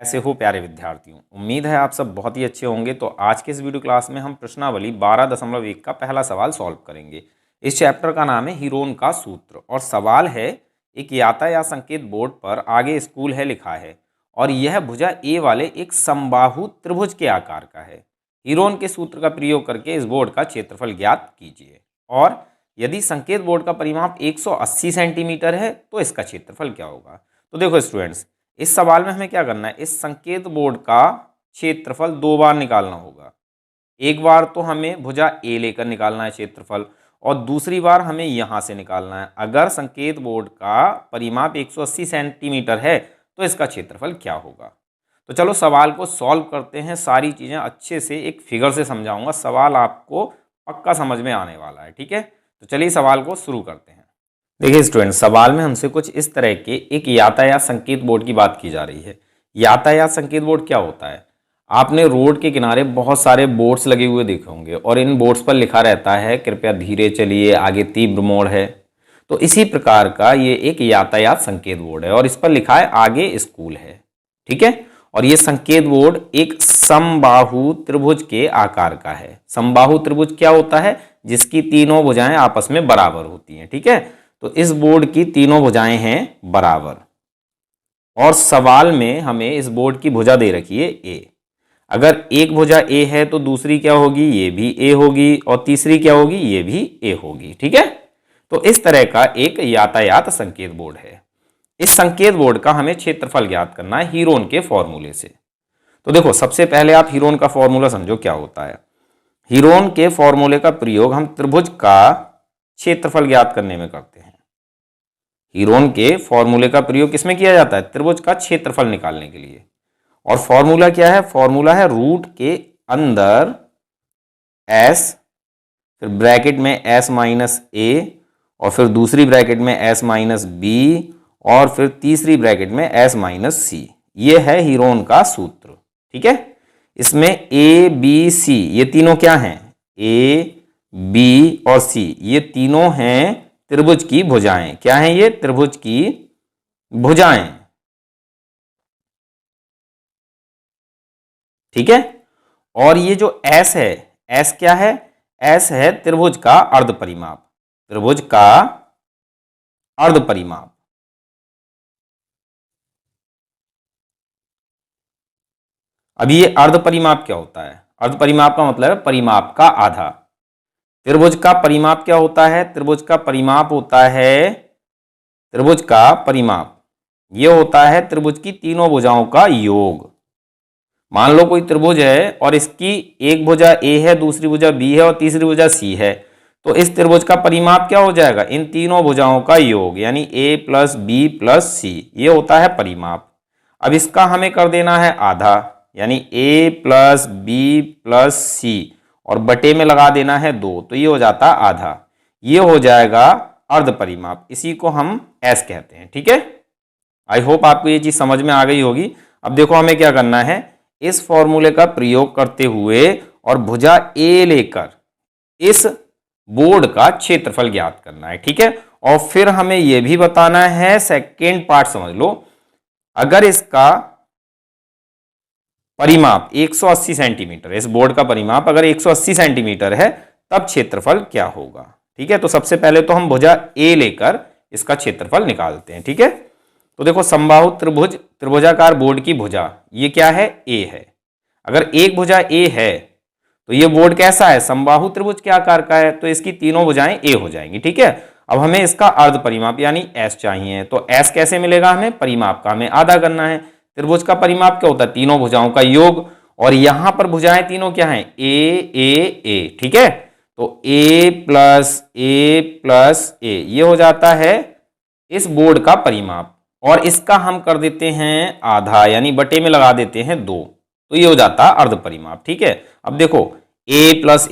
कैसे हो प्यारे विद्यार्थियों। उम्मीद है आप सब बहुत ही अच्छे होंगे। तो आज के इस वीडियो क्लास में हम प्रश्नावली 12.1 का पहला सवाल सॉल्व करेंगे। इस चैप्टर का नाम है हीरोन का सूत्र और सवाल है एक यातायात संकेत बोर्ड पर आगे स्कूल है लिखा है और यह भुजा ए वाले एक समबाहु त्रिभुज के आकार का है। हीरोन के सूत्र का प्रयोग करके इस बोर्ड का क्षेत्रफल ज्ञात कीजिए और यदि संकेत बोर्ड का परिमाप 180 सेंटीमीटर है तो इसका क्षेत्रफल क्या होगा। तो देखो स्टूडेंट्स, इस सवाल में हमें क्या करना है, इस संकेत बोर्ड का क्षेत्रफल दो बार निकालना होगा। एक बार तो हमें भुजा ए लेकर निकालना है क्षेत्रफल और दूसरी बार हमें यहाँ से निकालना है। अगर संकेत बोर्ड का परिमाप 180 सेंटीमीटर है तो इसका क्षेत्रफल क्या होगा। तो चलो सवाल को सॉल्व करते हैं। सारी चीज़ें अच्छे से एक फिगर से समझाऊंगा, सवाल आपको पक्का समझ में आने वाला है। ठीक है, तो चलिए सवाल को शुरू करते हैं। देखिए स्टूडेंट, सवाल में हमसे कुछ इस तरह के एक यातायात संकेत बोर्ड की बात की जा रही है। यातायात संकेत बोर्ड क्या होता है? आपने रोड के किनारे बहुत सारे बोर्ड्स लगे हुए देखे होंगे और इन बोर्ड्स पर लिखा रहता है कृपया धीरे चलिए, आगे तीव्र मोड़ है। तो इसी प्रकार का ये एक यातायात संकेत बोर्ड है और इस पर लिखा है आगे स्कूल है। ठीक है, और ये संकेत बोर्ड एक समबाहु त्रिभुज के आकार का है। समबाहु त्रिभुज क्या होता है? जिसकी तीनों भुजाएं आपस में बराबर होती हैं। ठीक है, तो इस बोर्ड की तीनों भुजाएं हैं बराबर और सवाल में हमें इस बोर्ड की भुजा दे रखी है ए। अगर एक भुजा ए है तो दूसरी क्या होगी? ये भी ए होगी और तीसरी क्या होगी? ये भी ए होगी। ठीक है, तो इस तरह का एक यातायात संकेत बोर्ड है। इस संकेत बोर्ड का हमें क्षेत्रफल ज्ञात करना है हीरोन के फॉर्मूले से। तो देखो, सबसे पहले आप हीरोन का फॉर्मूला समझो क्या होता है। हीरोन के फॉर्मूले का प्रयोग हम त्रिभुज का क्षेत्रफल ज्ञात करने में करते हैं। हीरोन के फॉर्मूले का प्रयोग किसमें किया जाता है? त्रिभुज का क्षेत्रफल निकालने के लिए। और फॉर्मूला क्या है? फॉर्मूला है रूट के अंदर s, फिर ब्रैकेट में s माइनस a और फिर दूसरी ब्रैकेट में s माइनस b और फिर तीसरी ब्रैकेट में s माइनस c। ये है हीरोन का सूत्र। ठीक है, इसमें a b c ये तीनों क्या हैं? a b और c ये तीनों हैं त्रिभुज की भुजाएं। क्या हैं ये? त्रिभुज की भुजाएं। ठीक है, और ये जो s है, s क्या है? s है त्रिभुज का अर्ध परिमाप। त्रिभुज का अर्ध परिमाप। अब ये अर्ध परिमाप क्या होता है? अर्ध परिमाप का मतलब है परिमाप का आधा। त्रिभुज का परिमाप क्या होता है? त्रिभुज का परिमाप होता है, त्रिभुज का परिमाप ये होता है त्रिभुज की तीनों भुजाओं का योग। मान लो कोई त्रिभुज है और इसकी एक भुजा ए है, दूसरी भुजा बी है और तीसरी भुजा सी है, तो इस त्रिभुज का परिमाप क्या हो जाएगा? इन तीनों भुजाओं का योग, यानी ए प्लस बी प्लस सी, ये होता है परिमाप। अब इसका हमें कर देना है आधा, यानी ए प्लस बी प्लस सी और बटे में लगा देना है 2, तो ये हो जाता आधा। ये हो जाएगा अर्ध परिमाप, इसी को हम एस कहते हैं। ठीक है, आई होप आपको ये चीज समझ में आ गई होगी। अब देखो हमें क्या करना है, इस फॉर्मूले का प्रयोग करते हुए और भुजा ए लेकर इस बोर्ड का क्षेत्रफल ज्ञात करना है। ठीक है, और फिर हमें यह भी बताना है, सेकेंड पार्ट समझ लो, अगर इसका परिमाप 180 सेंटीमीटर, इस बोर्ड का परिमाप अगर 180 सेंटीमीटर है तब क्षेत्रफल क्या होगा। ठीक है, तो सबसे पहले तो हम भुजा ए लेकर इसका क्षेत्रफल निकालते हैं। ठीक है, तो देखो समबाहु त्रिभुज, त्रिभुजाकार बोर्ड की भुजा ये क्या है? ए है। अगर एक भुजा ए है तो ये बोर्ड कैसा है? समबाहु त्रिभुज के आकार का है, तो इसकी तीनों भुजाएं ए हो जाएंगी। ठीक है, अब हमें इसका अर्ध परिमाप यानी एस चाहिए, तो एस कैसे मिलेगा? हमें परिमाप का हमें आधा करना है। त्रिभुज का परिमाप क्या होता है? तीनों भुजाओं का योग, और यहां पर भुजाएं तीनों क्या हैं? ए ए ए। ठीक है, तो ए प्लस ए ये हो जाता है इस बोर्ड का परिमाप, और इसका हम कर देते हैं आधा, यानी बटे में लगा देते हैं 2, तो ये हो जाता है अर्ध परिमाप। ठीक है, अब देखो a प्लस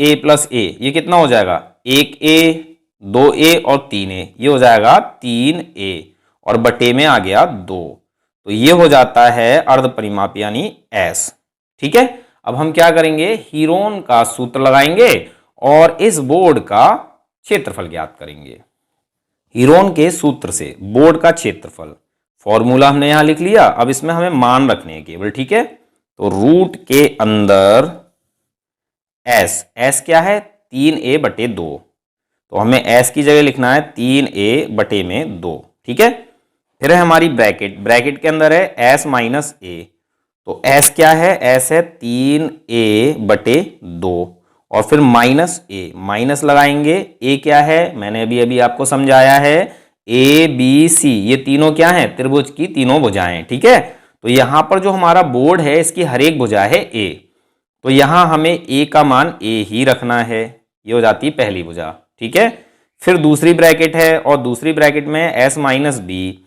ए ये कितना हो जाएगा? 1a 2a और 3a, ये हो जाएगा 3a और बटे में आ गया 2, तो ये हो जाता है अर्ध परिमाप यानी s। ठीक है, अब हम क्या करेंगे? हीरोन का सूत्र लगाएंगे और इस बोर्ड का क्षेत्रफल ज्ञात करेंगे। हीरोन के सूत्र से बोर्ड का क्षेत्रफल फॉर्मूला हमने यहाँ लिख लिया। अब इसमें हमें मान रखने हैं केवल, ठीक है। तो रूट के अंदर एस क्या है, 3a/2। तो हमें एस की जगह लिखना है 3a/2, ठीक है। फिर है हमारी ब्रैकेट के अंदर है एस माइनस ए। तो एस क्या है, एस है 3a/2 और फिर माइनस ए, माइनस लगाएंगे। ए क्या है, मैंने अभी आपको समझाया है, ए बी सी ये तीनों क्या है, त्रिभुज की तीनों भुजाएं, ठीक है। तो यहां पर जो हमारा बोर्ड है इसकी हर एक भुजा है ए, तो यहां हमें ए का मान ए ही रखना है। ये हो जाती है पहली भुजा, ठीक है। फिर दूसरी ब्रैकेट है और दूसरी ब्रैकेट में एस माइनस बी।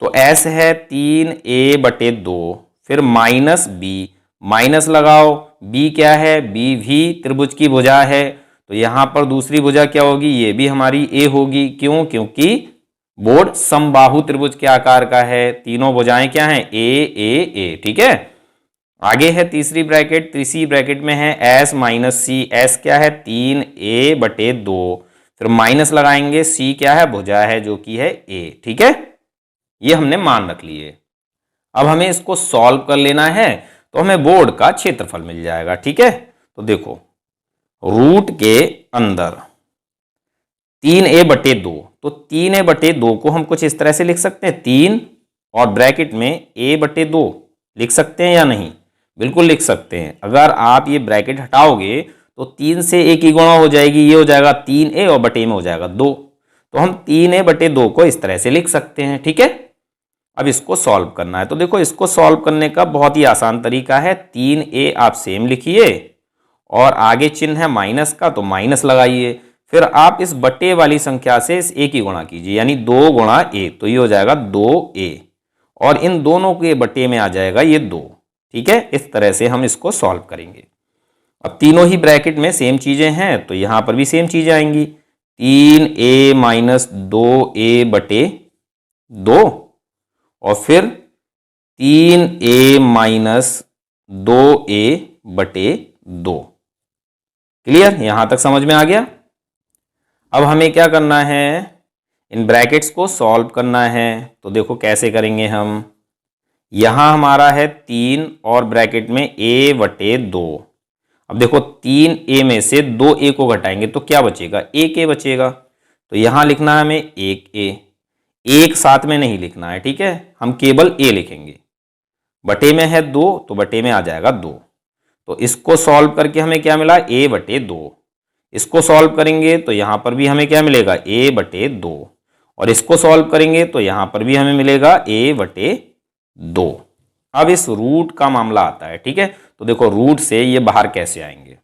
तो एस है 3a/2, फिर माइनस बी, माइनस लगाओ, बी क्या है, बी भी त्रिभुज की भुजा है। तो यहां पर दूसरी भुजा क्या होगी, ये भी हमारी ए होगी। क्यों, क्योंकि बोर्ड समबाहु त्रिभुज के आकार का है, तीनों भुजाएं क्या हैं, ए ए ए, ठीक है। आगे है तीसरी ब्रैकेट में है एस माइनस सी। एस क्या है, 3a/2, फिर माइनस लगाएंगे, सी क्या है, भुजा है जो कि है ए, ठीक है। ये हमने मान रख लिए। अब हमें इसको सॉल्व कर लेना है, तो हमें बोर्ड का क्षेत्रफल मिल जाएगा, ठीक है। तो देखो रूट के अंदर 3a/2, तो 3a/2 को हम कुछ इस तरह से लिख सकते हैं, 3 और ब्रैकेट में a/2 लिख सकते हैं या नहीं, बिल्कुल लिख सकते हैं। अगर आप ये ब्रैकेट हटाओगे तो 3 से a की गुणा हो जाएगी, ये हो जाएगा 3a और बटे में हो जाएगा 2। तो हम 3a/2 को इस तरह से लिख सकते हैं, ठीक है। अब इसको सॉल्व करना है, तो देखो इसको सॉल्व करने का बहुत ही आसान तरीका है। 3a आप सेम लिखिए और आगे चिन्ह है माइनस का, तो माइनस लगाइए। फिर आप इस बटे वाली संख्या से इस a की गुणा कीजिए, यानी 2 गुणा a, तो ये हो जाएगा 2a और इन दोनों के बटे में आ जाएगा ये 2, ठीक है। इस तरह से हम इसको सॉल्व करेंगे। अब तीनों ही ब्रैकेट में सेम चीजें हैं, तो यहां पर भी सेम चीजें आएंगी, 3a माइनस 2a/2 और फिर 3a माइनस 2a/2। क्लियर, यहां तक समझ में आ गया। अब हमें क्या करना है, इन ब्रैकेट्स को सॉल्व करना है। तो देखो कैसे करेंगे हम, यहां हमारा है 3 और ब्रैकेट में a/2। अब देखो 3a में से 2a को घटाएंगे तो क्या बचेगा, 1a बचेगा। तो यहां लिखना है हमें 1a, एक साथ में नहीं लिखना है, ठीक है, हम केवल a लिखेंगे। बटे में है 2 तो बटे में आ जाएगा 2। तो इसको सॉल्व करके हमें क्या मिला, a/2। इसको सॉल्व करेंगे तो यहां पर भी हमें क्या मिलेगा, a/2 और इसको सॉल्व करेंगे तो यहां पर भी हमें मिलेगा a/2। अब इस रूट का मामला आता है, ठीक है। तो देखो रूट से ये बाहर कैसे आएंगे,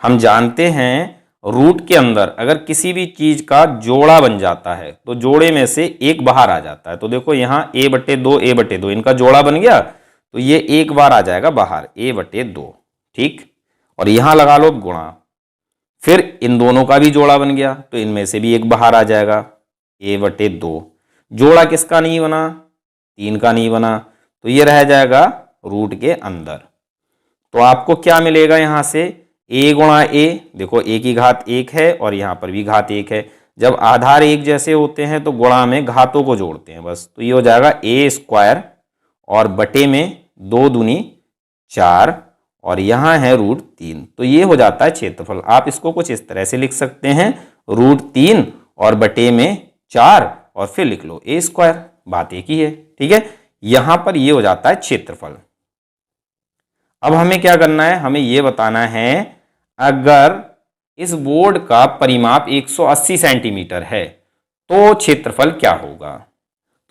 हम जानते हैं रूट के अंदर अगर किसी भी चीज का जोड़ा बन जाता है तो जोड़े में से एक बाहर आ जाता है। तो देखो यहाँ a/2 इनका जोड़ा बन गया, तो ये एक बार आ जाएगा बाहर, a/2, ठीक। और यहां लगा लो गुणा, फिर इन दोनों का भी जोड़ा बन गया तो इनमें से भी एक बाहर आ जाएगा, a/2। जोड़ा किसका नहीं बना, 3 का नहीं बना, तो ये रह जाएगा रूट के अंदर। तो आपको क्या मिलेगा यहां से, a गुणा a, देखो a की घात 1 है और यहां पर भी घात 1 है। जब आधार एक जैसे होते हैं तो गुणा में घातों को जोड़ते हैं बस, तो ये हो जाएगा a² और बटे में 2 दूनी 4 और यहां है √3। तो ये हो जाता है क्षेत्रफल। आप इसको कुछ इस तरह से लिख सकते हैं, √3 और बटे में 4 और फिर लिख लो a², बात एक ही है, ठीक है। यहां पर ये हो जाता है क्षेत्रफल। अब हमें क्या करना है, हमें ये बताना है अगर इस बोर्ड का परिमाप 180 सेंटीमीटर है तो क्षेत्रफल क्या होगा।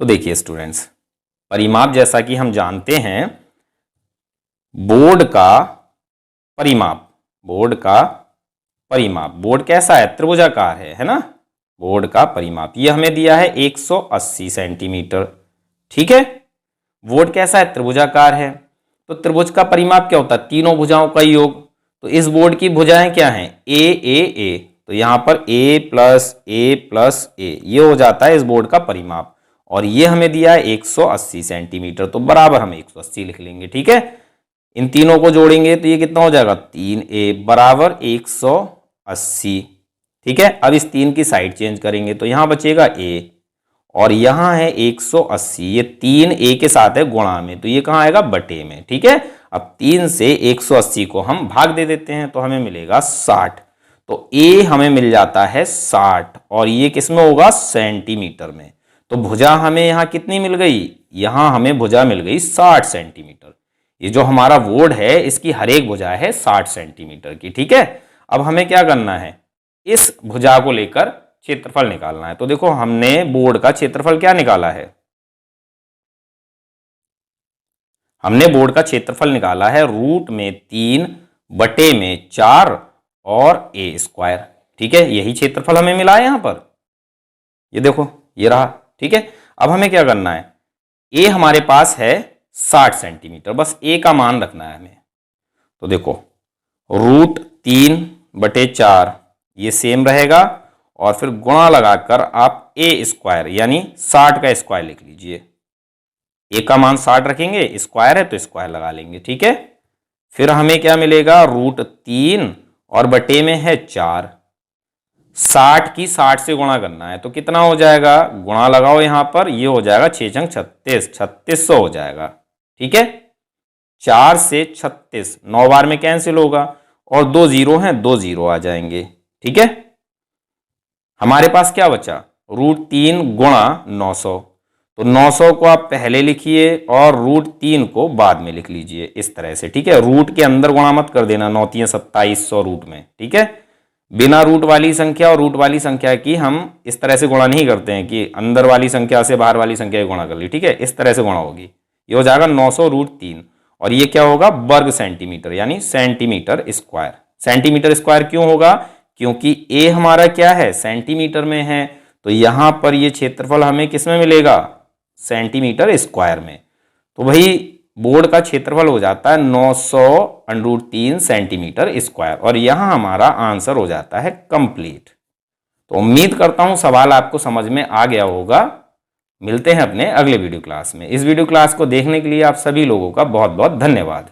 तो देखिए स्टूडेंट्स, परिमाप जैसा कि हम जानते हैं, बोर्ड का परिमाप, बोर्ड कैसा है, त्रिभुजाकार है ना। बोर्ड का परिमाप ये हमें दिया है 180 सेंटीमीटर, ठीक है। बोर्ड कैसा है, त्रिभुजाकार है, तो त्रिभुज का परिमाप क्या होता है, तीनों भुजाओं का योग। तो इस बोर्ड की भुजाएं क्या हैं, a a a, तो यहां पर a प्लस a ये हो जाता है इस बोर्ड का परिमाप। और ये हमें दिया है 180 सेंटीमीटर, तो बराबर हम 180 लिख लेंगे, ठीक है। इन तीनों को जोड़ेंगे तो ये कितना हो जाएगा, 3a बराबर 180, ठीक है। अब इस 3 की साइड चेंज करेंगे तो यहां बचेगा a और यहाँ है 180, ये 3 a के साथ है गुणा में, तो ये कहाँ आएगा बटे में। ठीक है, अब 3 से 180 को हम भाग दे देते हैं तो हमें मिलेगा 60। तो a हमें मिल जाता है 60 और ये किस में होगा, सेंटीमीटर में। तो भुजा हमें यहाँ कितनी मिल गई, यहाँ हमें भुजा मिल गई 60 सेंटीमीटर। ये जो हमारा बोर्ड है इसकी हर एक भुजा है 60 सेंटीमीटर की। ठीक है, अब हमें क्या करना है, इस भुजा को लेकर क्षेत्रफल निकालना है। तो देखो हमने बोर्ड का क्षेत्रफल क्या निकाला है, हमने बोर्ड का क्षेत्रफल निकाला है रूट में 3 बटे में 4 और a स्क्वायर। ठीक है, यही क्षेत्रफल हमें मिला है यहां पर, ये देखो ये रहा। ठीक है, अब हमें क्या करना है, a हमारे पास है 60 सेंटीमीटर, बस a का मान रखना है हमें। तो देखो रूट 3 बटे 4 ये सेम रहेगा और फिर गुणा लगाकर आप a स्क्वायर यानी 60 का स्क्वायर लिख लीजिए। a का मान 60 रखेंगे, स्क्वायर है तो स्क्वायर लगा लेंगे। ठीक है, फिर हमें क्या मिलेगा, रूट 3 और बटे में है 4, 60 की 60 से गुणा करना है तो कितना हो जाएगा, गुणा लगाओ यहां पर, ये हो जाएगा 6 छंग 36, 3600 हो जाएगा। ठीक है, 4 से 36 9 बार में कैंसिल होगा और 2 जीरो हैं, 2 जीरो आ जाएंगे। ठीक है, हमारे पास क्या बचा, रूट 3 गुणा 900, तो 900 को आप पहले लिखिए और रूट 3 को बाद में लिख लीजिए इस तरह से। ठीक है, रूट के अंदर गुणा मत कर देना, 9 3 2700 रूट में। ठीक है, बिना रूट वाली संख्या और रूट वाली संख्या की हम इस तरह से गुणा नहीं करते हैं कि अंदर वाली संख्या से बाहर वाली संख्या की गुणा कर ली। ठीक है, इस तरह से गुणा होगी, ये हो जाएगा 900 रूट 3 और ये क्या होगा, वर्ग सेंटीमीटर यानी सेंटीमीटर स्क्वायर। सेंटीमीटर स्क्वायर क्यों होगा, क्योंकि a हमारा क्या है, सेंटीमीटर में है, तो यहां पर ये क्षेत्रफल हमें किस में मिलेगा, सेंटीमीटर स्क्वायर में। तो भाई बोर्ड का क्षेत्रफल हो जाता है 900√3 सेंटीमीटर स्क्वायर और यहां हमारा आंसर हो जाता है कंप्लीट। तो उम्मीद करता हूं सवाल आपको समझ में आ गया होगा। मिलते हैं अपने अगले वीडियो क्लास में। इस वीडियो क्लास को देखने के लिए आप सभी लोगों का बहुत बहुत धन्यवाद।